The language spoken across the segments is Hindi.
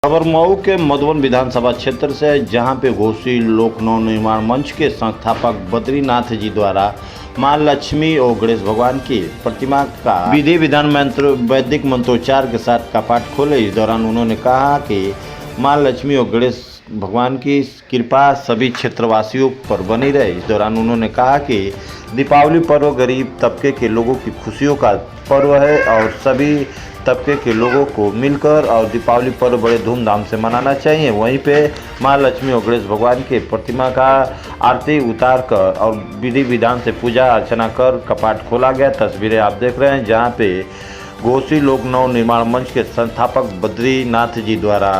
खबर मऊ के मधुबन विधानसभा क्षेत्र से, जहां पे घोसी लोक नवनिर्माण मंच के संस्थापक बद्रीनाथ जी द्वारा मां लक्ष्मी और गणेश भगवान की प्रतिमा का विधि विधान वैदिक मंत्रोच्चार के साथ कपाट खोले। इस दौरान उन्होंने कहा कि मां लक्ष्मी और गणेश भगवान की कृपा सभी क्षेत्रवासियों पर बनी रहे। इस दौरान उन्होंने कहा कि दीपावली पर्व गरीब तबके के लोगों की खुशियों का पर्व है और सभी तबके के लोगों को मिलकर और दीपावली पर्व बड़े धूमधाम से मनाना चाहिए। वहीं पे मां लक्ष्मी और गणेश भगवान की प्रतिमा का आरती उतार कर और विधि विधान से पूजा अर्चना कर कपाट खोला गया। तस्वीरें आप देख रहे हैं, जहां पे घोसी लोक नवनिर्माण मंच के संस्थापक बद्रीनाथ जी द्वारा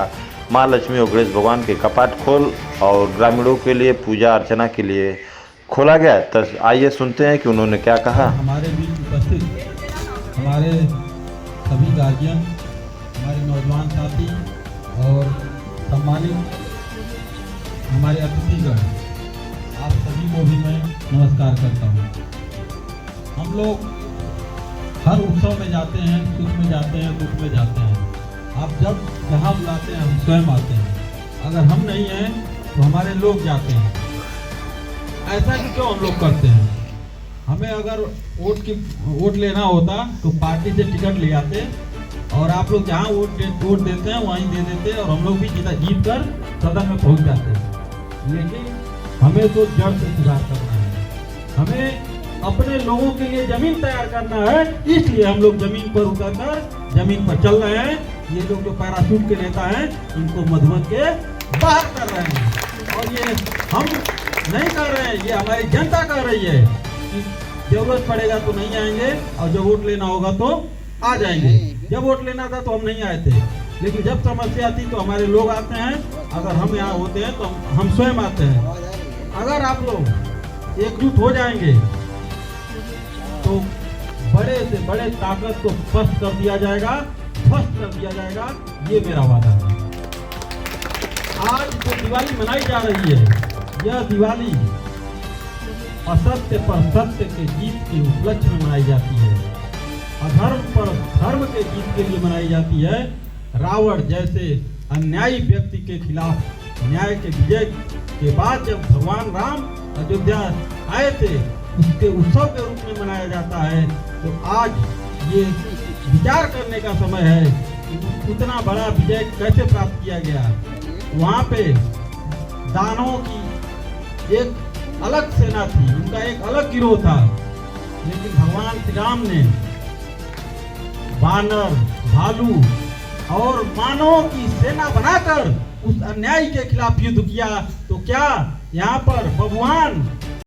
मां लक्ष्मी और गणेश भगवान के कपाट खोल और ग्रामीणों के लिए पूजा अर्चना के लिए खोला गया। आइए सुनते हैं कि उन्होंने क्या कहा। हमारे बीच उपस्थित हमारे सभी गार्जियन, हमारे नौजवान साथी और सम्मानित हमारे अतिथिगण, आप सभी को भी मैं नमस्कार करता हूँ। हम लोग हर उत्सव में जाते हैं, सुख में जाते हैं, दुख में जाते हैं। आप जब जहाँ बुलाते हैं हम स्वयं आते हैं। अगर हम नहीं हैं तो हमारे लोग जाते हैं। ऐसा कि क्यों हम लोग करते हैं? हमें अगर वोट लेना होता तो पार्टी से टिकट ले आते और आप लोग जहाँ वोट देते हैं वहीं दे देते और हम लोग भी जीत कर सदन में पहुँच जाते। लेकिन हमें तो जड़ से सुधार करना है। हमें अपने लोगों के लिए जमीन तैयार करना है। इसलिए हम लोग जमीन पर उतरकर जमीन पर चल रहे हैं। ये लोग जो पैराशूट के नेता हैं, इनको मधुबन के बाहर कर रहे हैं और ये हम नहीं कर रहे हैं, ये हमारी जनता कर रही है कि जरूरत पड़ेगा तो नहीं आएंगे और जब वोट लेना होगा तो आ जाएंगे। जब वोट लेना था तो हम नहीं आए थे, लेकिन जब समस्या थी तो हमारे लोग आते हैं। अगर हम यहाँ होते हैं तो हम स्वयं आते हैं। अगर आप लोग एकजुट हो जाएंगे तो बड़े से बड़े ताकत को ध्वस्त कर दिया जाएगा, ये मेरा वादा है। आज जो दिवाली मनाई जा रही है, यह दिवाली असत्य पर सत्य के जीत के उपलक्ष्य में मनाई जाती है। अधर्म पर धर्म के जीत के लिए मनाई जाती है। रावण जैसे अन्यायी व्यक्ति के खिलाफ न्याय के विजय के बाद जब भगवान राम अयोध्या आए थे, उसके उत्सव के रूप में मनाया जाता है। तो आज ये विचार करने का समय है कि इतना बड़ा विजय कैसे प्राप्त किया गया। वहाँ पे दानवों की एक अलग सेना थी, उनका एक अलग गिरोह था, लेकिन भगवान श्री राम ने वानर, भालू और मानवों की सेना बनाकर उस अन्याय के खिलाफ युद्ध किया। तो क्या यहाँ पर भगवान